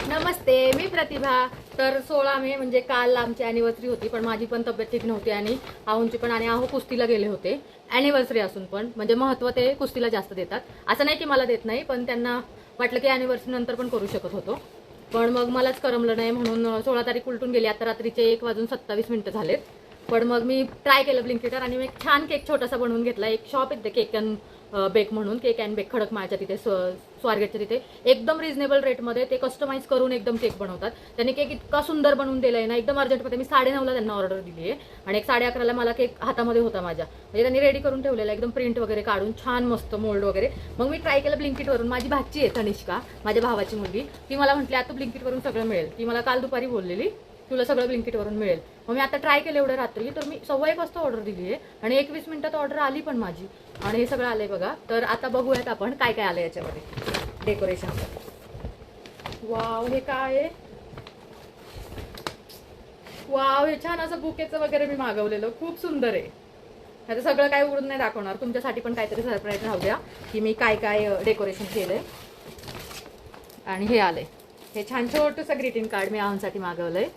नमस्ते, मी प्रतिभा। तर 16 मे म्हणजे काल आमची अॅनिव्हर्सरी होती, पण माझी पण तब्येत ठीक नव्हती आणि आहुंची पण, आणि आहो कुस्तीला गेले होते। अॅनिव्हर्सरी असून पण म्हणजे महत्त्व ते कुस्तीला जास्त देतात, असं नाही की मला देत नाही, पण त्यांना वाटलं की अॅनिव्हर्सरी नंतर पण करू शकत होतो, पण मग मलाच करमलं नाही म्हणून 16 तारीख उलटून गेली। आता रात्रीचे 1:27 झालेत, पण मग मी ट्राय केलं ब्लिंकिटवर आणि मी एक छान केक छोटासा बनवून घेतला। एक शॉप आहे केक अँड बेक म्हणून, केक अँड बेक खडकमाळच्या तिथे, स्वारगेटच्या तिथे एकदम रिजनेबल रेटमध्ये ते कस्टमाइज करून एकदम केक बनवतात। त्यांनी केक इतका सुंदर बनवून दिलाय ना, एकदम अर्जंटमध्ये। मी 9:30ला त्यांना ऑर्डर दिली आहे आणि 11:30ला मला केक हातामध्ये होता माझ्या, म्हणजे त्यांनी रेडी करून ठेवलेला एकदम प्रिंट वगैरे काढून छान मस्त मोल्ड वगैरे। मग मी ट्राय केलं ब्लिंकिटवरून। माझी भाची आहे तनिष्का, माझ्या भावाची मुलगी, ती मला म्हटली आता ब्लिंकिटवरून सगळं मिळेल। ती मला काल दुपारी बोललेली तुला सगळं ब्लिंकिटवरून मिळेल। मग मी आता ट्राय केलं एवढं रात्री, तर मी 1:15 वाजता ऑर्डर दिली आहे आणि 21 मिनिटात ऑर्डर आली पण माझी, आणि हे सगळं आलंय बघा। तर आता बघूयात आपण काय काय आलंय याच्यामध्ये डेकोरेशन। वाव, हे काय आहे? वाव, हे छान असं बुकेचं वगैरे मी मागवलेलं, खूप सुंदर आहे। आता सगळं काय उघडून नाही दाखवणार, तुमच्यासाठी पण काहीतरी सरप्राईज राहू द्या की मी काय काय डेकोरेशन केलंय। आणि हे आलंय, हे छान छोटंसं ग्रीटिंग कार्ड मी आहुंसाठी मागवलंय।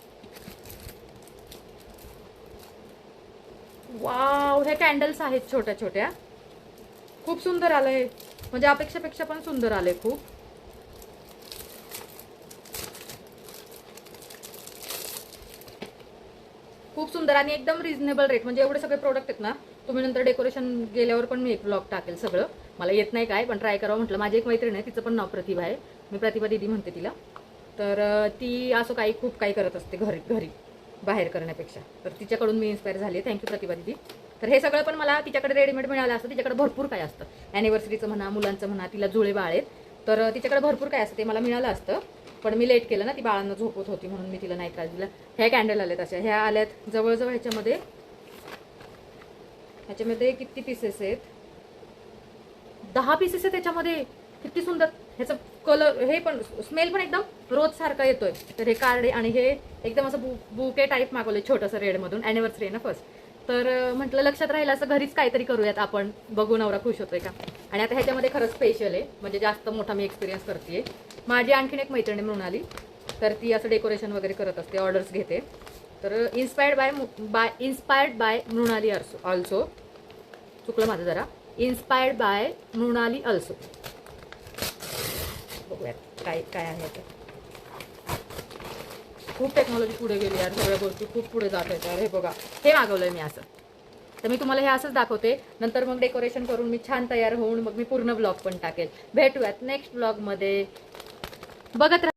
वाव, हे कॅन्डल्स आहेत छोट्या छोट्या, खूप सुंदर आलंय, म्हणजे अपेक्षापेक्षा पण सुंदर आलंय खूप। खूप सुंदर आणि एकदम रिझनेबल रेट, म्हणजे एवढे सगळे प्रोडक्ट आहेत ना। तुम्ही नंतर डेकोरेशन गेल्यावर पण मी एक ब्लॉग टाकेल सगळं, मला येत नाही काय, पण ट्राय करावं म्हटलं। माझी एक मैत्रीण आहे, तिचं पण नाव प्रतिभा आहे, मी प्रतिभा दीदी म्हणते तिला। तर ती असं काही खूप काही करत असते घरी घरी बाहेर करण्यापेक्षा, तर तिच्याकडून मी इन्स्पायर झाली। थँक्यू प्रतिभा दीदी। तर हे सगळं पण मला तिच्याकडे रेडीमेड मिळालं असतं, तिच्याकडे भरपूर काय असतं, अॅनिव्हर्सरीचं म्हणा, मुलांचं म्हणा, तिला जुळे बाळ आहेत, तर तिच्याकडे भरपूर काय असतं ते मला मिळालं असतं, पण मी लेट केलं ना, ती बाळांना झोपत होती म्हणून मी तिला नाही त्रास दिला। ह्या कॅन्डल आल्यात अशा, ह्या आल्यात जवळजवळ ह्याच्यामध्ये किती पीसेस आहेत? 10 पीसेस आहेत त्याच्यामध्ये, किती सुंदर। ह्याचं कलर, हे पण स्मेल पण एकदम रोज सारखा येतोय। तर हे कार्ड आहे आणि हे एकदम असं बुके टाईप मागवलंय छोटंसं रेडमधून, अॅनिव्हर्सरी आहे ना फर्स्ट, तर म्हटलं लक्षात राहील असं, घरीच काहीतरी करूयात आपण, बघू नवरा खुश होतोय का। आणि आता ह्याच्यामध्ये खरंच स्पेशल आहे, म्हणजे जास्त मोठा मी एक्सपिरियन्स करते। माझी आणखीन एक मैत्रिणी म्हणून आली, तर ती असं डेकोरेशन वगैरे करत असते, ऑर्डर्स घेते। तर इन्स्पायर्ड बाय मृणाली ऑल्सो, चुकलं माझं जरा, इन्स्पायर्ड बाय मृणाली ऑल्सो। बघूयात काय काय आहे ते। खूप टेक्नॉलॉजी पुढे गेली यार, सगळ्या गोष्टी खूप पुढे जात आहेत यार। हे बघा, हे मागवलंय मी असं, तर मी तुम्हाला हे असंच दाखवते, नंतर मग डेकोरेशन करून मी छान तयार होऊन मग मी पूर्ण ब्लॉग पण टाकेल। भेटूयात नेक्स्ट ब्लॉगमध्ये, बघत राहा।